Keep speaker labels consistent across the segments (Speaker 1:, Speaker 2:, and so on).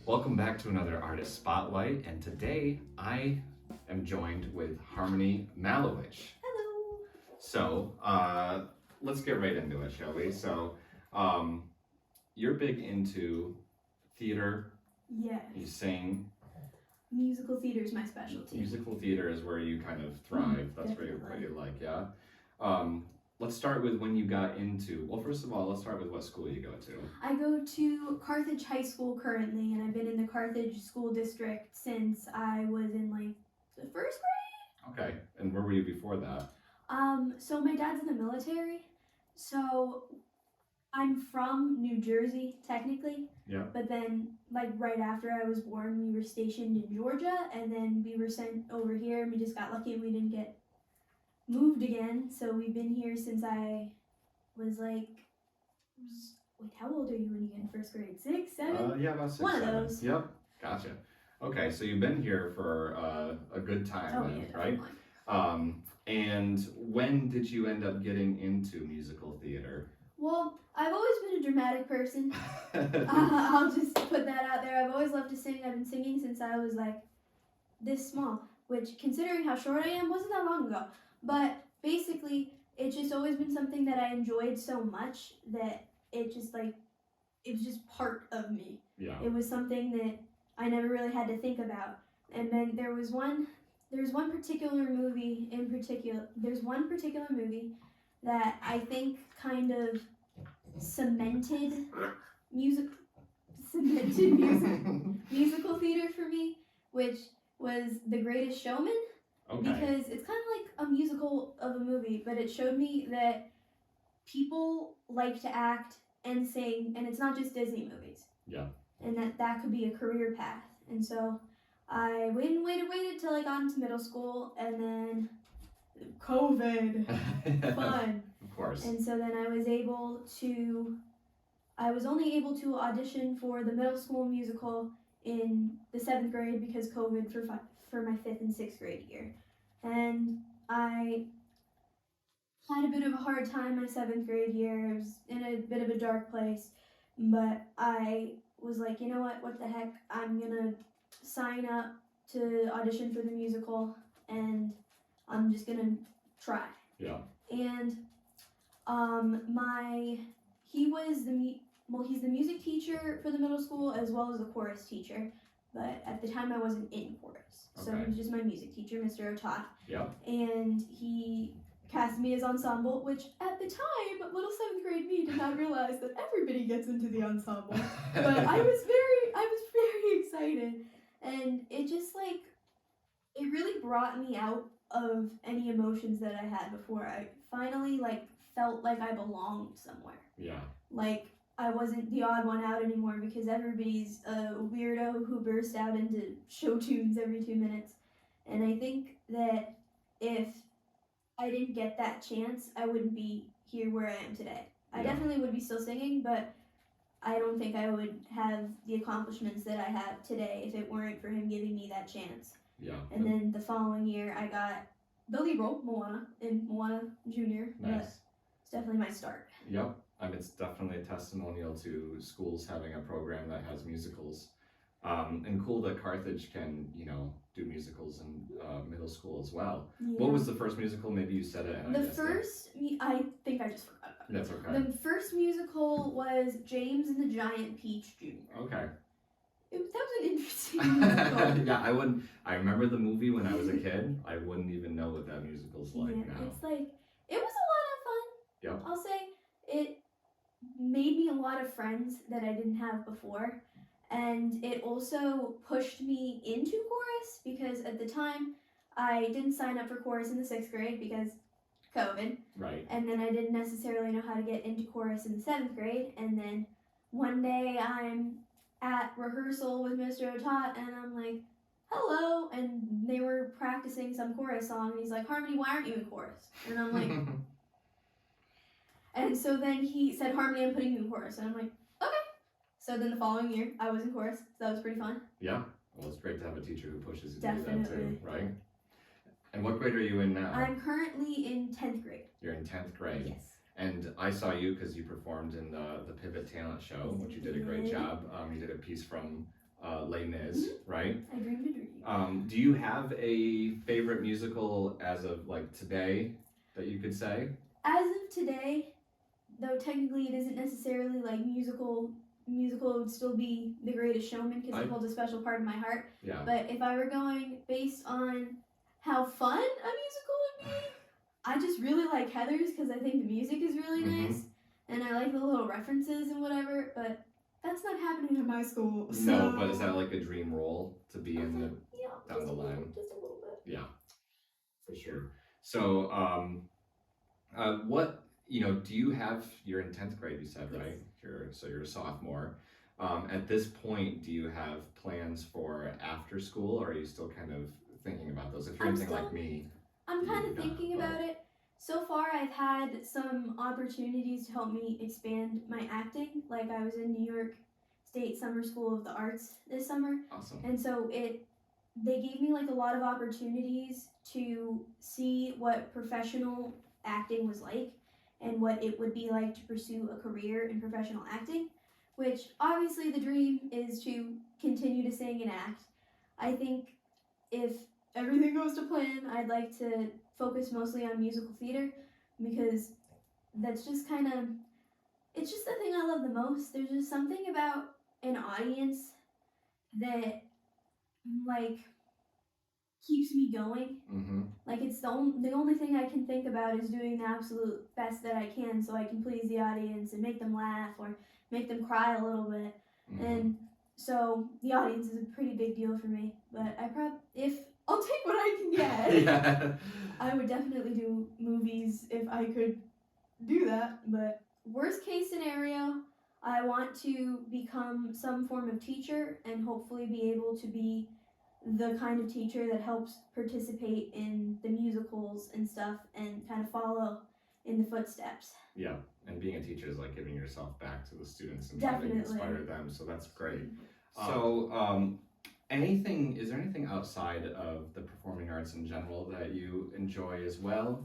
Speaker 1: Welcome back to another Artist Spotlight, and today I am joined with Harmony Malewich.
Speaker 2: Hello.
Speaker 1: So, let's get right into it, shall we? So, you're big into theater,
Speaker 2: Yes.
Speaker 1: you sing.
Speaker 2: Musical theater is my specialty.
Speaker 1: Musical theater is where you kind of thrive. That's what you like, yeah? Let's start with when you got into, well, first of all, let's start with what school you go to.
Speaker 2: I go to Carthage High School currently, and I've been in the Carthage School District since I was in the first grade.
Speaker 1: Okay, and where were you before that?
Speaker 2: So my dad's in the military, so I'm from New Jersey technically.
Speaker 1: Yeah.
Speaker 2: But then right after I was born, we were stationed in Georgia, and then we were sent over here, and we just got lucky and we didn't get moved again. So we've been here since I was wait, how old are you when you get in first grade? 6, 7?
Speaker 1: Yeah, about 6,
Speaker 2: One
Speaker 1: 7.
Speaker 2: of those.
Speaker 1: Yep, gotcha. Okay, so you've been here for a good time then,
Speaker 2: yeah,
Speaker 1: right? And when did you end up getting into musical theater?
Speaker 2: Well, I've always been a dramatic person. I'll just put that out there. I've always loved to sing. I've been singing since I was this small, which, considering how short I am, wasn't that long ago. But basically, it's just always been something that I enjoyed so much that it just it was just part of me.
Speaker 1: Yeah.
Speaker 2: It was something that I never really had to think about. And then there's one particular movie that I think kind of cemented musical theater for me, which was The Greatest Showman.
Speaker 1: Okay.
Speaker 2: Because it's kind of like a musical of a movie, but it showed me that people like to act and sing, and it's not just Disney movies.
Speaker 1: Yeah. And
Speaker 2: that could be a career path. And so I waited till I got into middle school, and then COVID. Fun.
Speaker 1: Of course.
Speaker 2: And so then I was only able to audition for the middle school musical in the 7th grade because COVID for my 5th and 6th grade year. And I had a bit of a hard time my 7th grade year. I was in a bit of a dark place, but I was like, you know what the heck, I'm gonna sign up to audition for the musical, and I'm just gonna try.
Speaker 1: Yeah.
Speaker 2: And he's the music teacher for the middle school as well as the chorus teacher, but at the time I wasn't in chorus. So
Speaker 1: Okay.
Speaker 2: he was just my music teacher, Mr. Otat.
Speaker 1: Yeah.
Speaker 2: And he cast me as ensemble, which at the time, little 7th grade me did not realize that everybody gets into the ensemble. But I was very excited, and it just it really brought me out of any emotions that I had before. I finally felt like I belonged somewhere.
Speaker 1: Yeah.
Speaker 2: I wasn't the odd one out anymore because everybody's a weirdo who bursts out into show tunes every 2 minutes. And I think that if I didn't get that chance, I wouldn't be here where I am today. I definitely would be still singing, but I don't think I would have the accomplishments that I have today if it weren't for him giving me that chance.
Speaker 1: Yeah.
Speaker 2: And then the following year, I got the lead role, Moana, in Moana Junior.
Speaker 1: Nice.
Speaker 2: It's definitely my start.
Speaker 1: Yep. It's definitely a testimonial to schools having a program that has musicals. And cool that Carthage can, do musicals in middle school as well.
Speaker 2: Yeah.
Speaker 1: What was the first musical? Maybe you said it. And
Speaker 2: I think I just forgot about it.
Speaker 1: That's okay.
Speaker 2: The first musical was James and the Giant Peach Jr.
Speaker 1: Okay.
Speaker 2: That was an interesting musical.
Speaker 1: Yeah, I remember the movie when I was a kid. I wouldn't even know what that musical's like now.
Speaker 2: It's it was a lot of fun.
Speaker 1: Yep.
Speaker 2: I'll say it made me a lot of friends that I didn't have before. And it also pushed me into chorus because at the time I didn't sign up for chorus in the 6th grade because COVID.
Speaker 1: Right.
Speaker 2: And then I didn't necessarily know how to get into chorus in the 7th grade. And then one day I'm at rehearsal with Mr. Otat and I'm like, hello. And they were practicing some chorus song. And he's like, Harmony, why aren't you in chorus? And I'm like, and so then he said, Harmony, I'm putting you in chorus. And I'm like, okay. So then the following year, I was in chorus. So that was pretty fun.
Speaker 1: Yeah. Well, it's great to have a teacher who pushes you to
Speaker 2: Definitely.
Speaker 1: do that too, right? And what grade are you in now?
Speaker 2: I'm currently in 10th grade.
Speaker 1: You're in 10th grade.
Speaker 2: Yes.
Speaker 1: And I saw you because you performed in the Pivot Talent Show, which you did a great job. You did a piece from Les Mis, right?
Speaker 2: I dreamed a dream.
Speaker 1: Do you have a favorite musical as of like today that you could say?
Speaker 2: As of today, though technically it isn't necessarily like musical would still be The Greatest Showman because it holds a special part in my heart.
Speaker 1: Yeah.
Speaker 2: But if I were going based on how fun a musical would be, I just really like Heathers because I think the music is really nice and I like the little references and whatever. But that's not happening at my school. So.
Speaker 1: No, but is that like a dream role to be in the down the line?
Speaker 2: Just a little bit.
Speaker 1: Yeah, for sure. So, what do you have? You're in 10th grade, you said, right? You're a sophomore. At this point, do you have plans for after school, or are you still kind of thinking about those? If you're anything like me,
Speaker 2: I'm kind of thinking about it. So far, I've had some opportunities to help me expand my acting. Like I was in New York State Summer School of the Arts this summer.
Speaker 1: Awesome.
Speaker 2: And so they gave me like a lot of opportunities to see what professional acting was like and what it would be like to pursue a career in professional acting, which obviously the dream is to continue to sing and act. I think if everything goes to plan, I'd like to focus mostly on musical theater because that's just it's just the thing I love the most. There's just something about an audience that like keeps me going. Like it's the only thing I can think about is doing the absolute best that I can so I can please the audience and make them laugh or make them cry a little bit. And so the audience is a pretty big deal for me. But if I'll take what I can get.
Speaker 1: Yeah.
Speaker 2: I would definitely do movies if I could do that. But worst case scenario, I want to become some form of teacher and hopefully be able to be the kind of teacher that helps participate in the musicals and stuff and kind of follow in the footsteps.
Speaker 1: Yeah, and being a teacher is like giving yourself back to the students and trying to inspire them, so that's great. So, is there anything outside of the performing arts in general that you enjoy as well?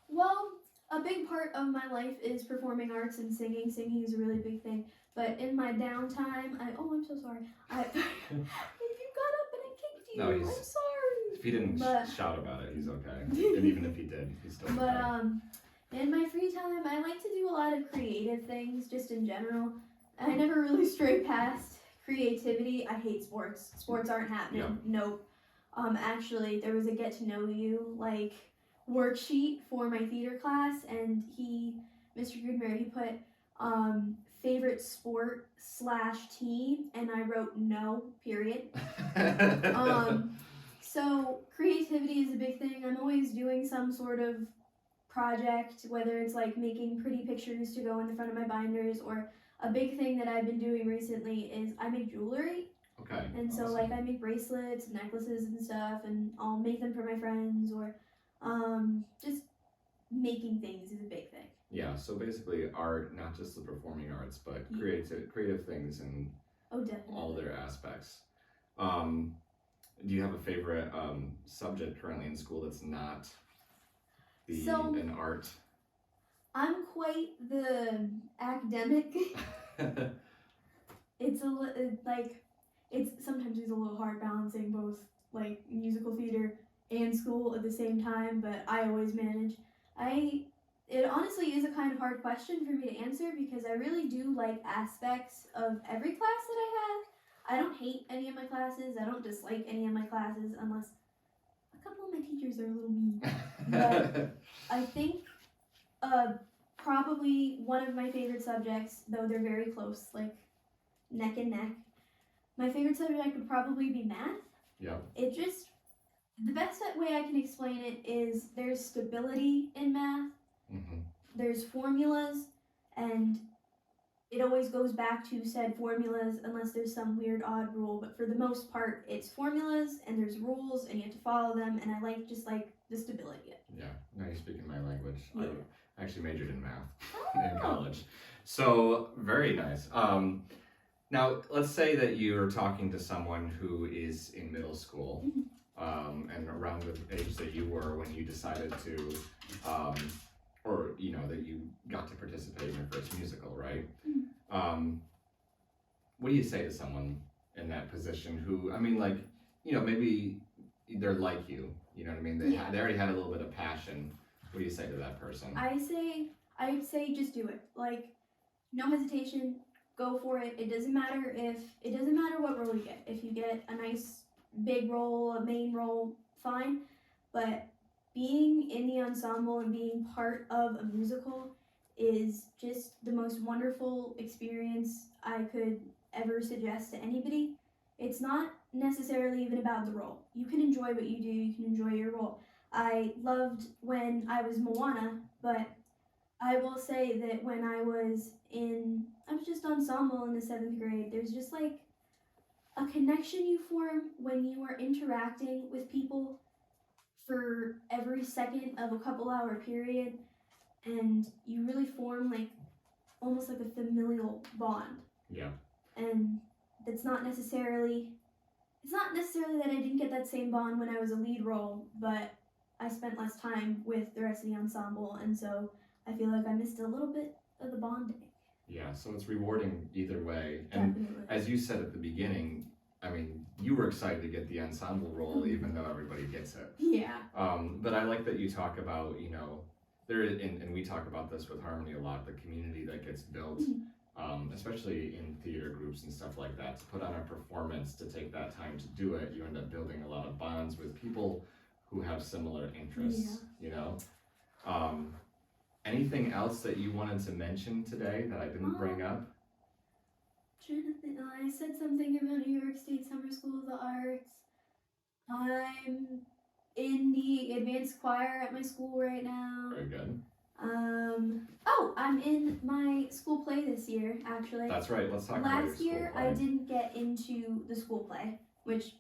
Speaker 2: Well, a big part of my life is performing arts and singing. Singing is a really big thing. But in my downtime, I'm so sorry. You got up and I kicked you.
Speaker 1: No,
Speaker 2: I'm sorry.
Speaker 1: If he didn't shout about it, he's okay. And even if he did, he's still okay.
Speaker 2: But in my free time, I like to do a lot of creative things, just in general. I never really stray past creativity. I hate sports. Sports aren't happening.
Speaker 1: Yeah.
Speaker 2: Nope. Actually, there was a get to know you worksheet for my theater class, and Mr. Goodmere, he put favorite sport / team, and I wrote no, period. So creativity is a big thing. I'm always doing some sort of project, whether it's like making pretty pictures to go in the front of my binders, or a big thing that I've been doing recently is I make jewelry.
Speaker 1: Okay.
Speaker 2: And so
Speaker 1: awesome.
Speaker 2: I make bracelets, necklaces and stuff, and I'll make them for my friends, or just making things is a big thing.
Speaker 1: Yeah, so basically art, not just the performing arts, but creative things and all their aspects. Do you have a favorite subject currently in school that's not an art?
Speaker 2: I'm quite the academic. Sometimes it's a little hard balancing both like musical theater and school at the same time, but I always manage. It honestly is a kind of hard question for me to answer because I really do like aspects of every class that I have. I don't hate any of my classes. I don't dislike any of my classes unless a couple of my teachers are a little mean. But I think probably one of my favorite subjects, though they're very close, like neck and neck, my favorite subject would probably be math.
Speaker 1: Yeah.
Speaker 2: The best way I can explain it is there's stability in math. There's formulas, and it always goes back to said formulas unless there's some weird odd rule, but for the most part it's formulas and there's rules and you have to follow them, and I like the stability.
Speaker 1: Yeah, now you're speaking my language.
Speaker 2: Yeah.
Speaker 1: I actually majored in math in college, so very nice. Now let's say that you're talking to someone who is in middle school and around the age that you were when you decided to or that you got to participate in your first musical, right? What do you say to someone in that position who, I mean, like, you know, maybe they're like you. You know what I mean? They
Speaker 2: Yeah.
Speaker 1: they already had a little bit of passion. What do you say to that person?
Speaker 2: I'd say just do it. Like, no hesitation, go for it. It doesn't matter what role you get. If you get a nice big role, a main role, fine. But being in the ensemble and being part of a musical is just the most wonderful experience I could ever suggest to anybody. It's not necessarily even about the role. You can enjoy what you do, you can enjoy your role. I loved when I was Moana, but I will say that when I was just ensemble in the 7th grade, there's just like a connection you form when you are interacting with people for every second of a couple hour period, and you really form like almost like a familial bond.
Speaker 1: Yeah.
Speaker 2: And it's not necessarily that I didn't get that same bond when I was a lead role, but I spent less time with the rest of the ensemble, and so I feel like I missed a little bit of the bonding.
Speaker 1: Yeah, so it's rewarding either way. And
Speaker 2: Definitely.
Speaker 1: as you said at the beginning, I mean, you were excited to get the ensemble role, even though everybody gets it.
Speaker 2: Yeah.
Speaker 1: But I like that you talk about, you know, and we talk about this with Harmony a lot, the community that gets built, especially in theater groups and stuff like that, to put on a performance, to take that time to do it. You end up building a lot of bonds with people who have similar interests, you know? Anything else that you wanted to mention today that I didn't bring up?
Speaker 2: Trying to think. I said something about New York State Summer School of the Arts. I'm in the advanced choir at my school right now.
Speaker 1: Very good.
Speaker 2: I'm in my school play this year, actually.
Speaker 1: That's right. Let's talk about your
Speaker 2: Last
Speaker 1: school
Speaker 2: year,
Speaker 1: play.
Speaker 2: I didn't get into the school play, which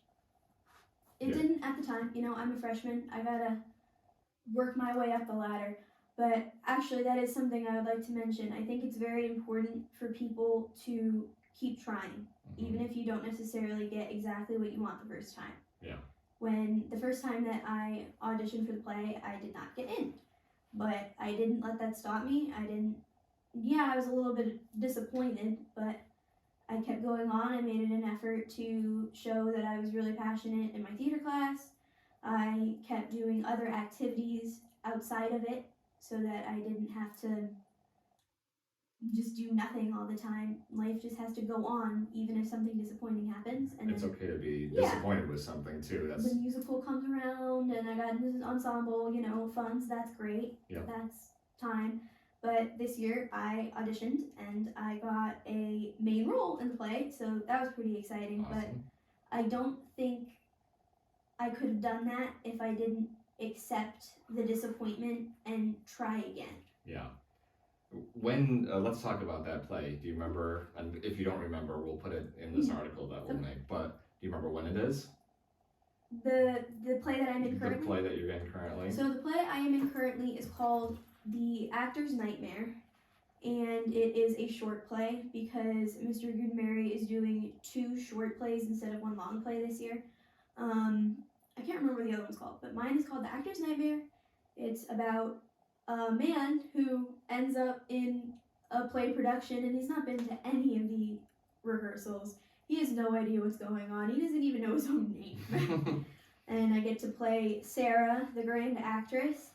Speaker 2: it didn't at the time. You know, I'm a freshman. I gotta work my way up the ladder. But actually, that is something I would like to mention. I think it's very important for people to keep trying, even if you don't necessarily get exactly what you want the first time.
Speaker 1: Yeah.
Speaker 2: When the first time that I auditioned for the play, I did not get in. But I didn't let that stop me. I was a little bit disappointed, but I kept going on. I made it an effort to show that I was really passionate in my theater class. I kept doing other activities outside of it so that I didn't have to just do nothing all the time. Life just has to go on, even if something disappointing happens. And
Speaker 1: it's okay to be disappointed with something too.
Speaker 2: The musical comes around, and I got into this ensemble, funds. That's great.
Speaker 1: Yeah.
Speaker 2: That's time. But this year I auditioned and I got a main role in the play, so that was pretty exciting.
Speaker 1: Awesome.
Speaker 2: But I don't think I could have done that if I didn't accept the disappointment and try again.
Speaker 1: Yeah. When let's talk about that play. Do you remember? And if you don't remember, we'll put it in this article that we'll make. But do you remember when it is?
Speaker 2: The play that I'm in currently.
Speaker 1: The play that you're in currently.
Speaker 2: So the play I am in currently is called The Actor's Nightmare, and it is a short play because Mr. Goodmary is doing 2 short plays instead of 1 long play this year. I can't remember what the other one's called, but mine is called The Actor's Nightmare. It's about a man who ends up in a play production, and he's not been to any of the rehearsals. He has no idea what's going on. He doesn't even know his own name. And I get to play Sarah, the grand actress.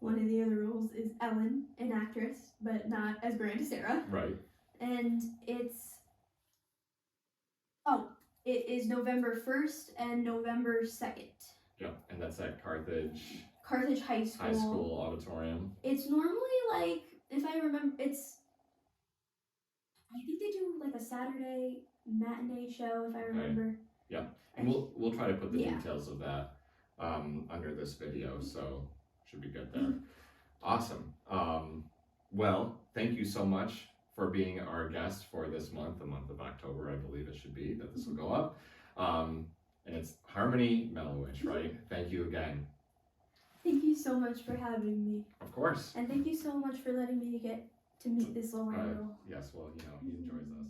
Speaker 2: One of the other roles is Ellen, an actress, but not as grand as Sarah.
Speaker 1: Right.
Speaker 2: And it is November 1st and November 2nd.
Speaker 1: Yeah, and that's at Carthage
Speaker 2: High School.
Speaker 1: High School Auditorium.
Speaker 2: It's normally like, if I remember, I think they do like a Saturday matinee show, if I remember.
Speaker 1: Okay. Yeah, and we'll try to put the details of that under this video, so should be good there. Awesome. Well, thank you so much for being our guest for this month, the month of October, I believe it should be, that this will go up. And it's Harmony Malewich, right? Thank you again.
Speaker 2: Thank you so much for having me.
Speaker 1: Of course.
Speaker 2: And thank you so much for letting me get to meet this little girl.
Speaker 1: Yes, well, he enjoys us.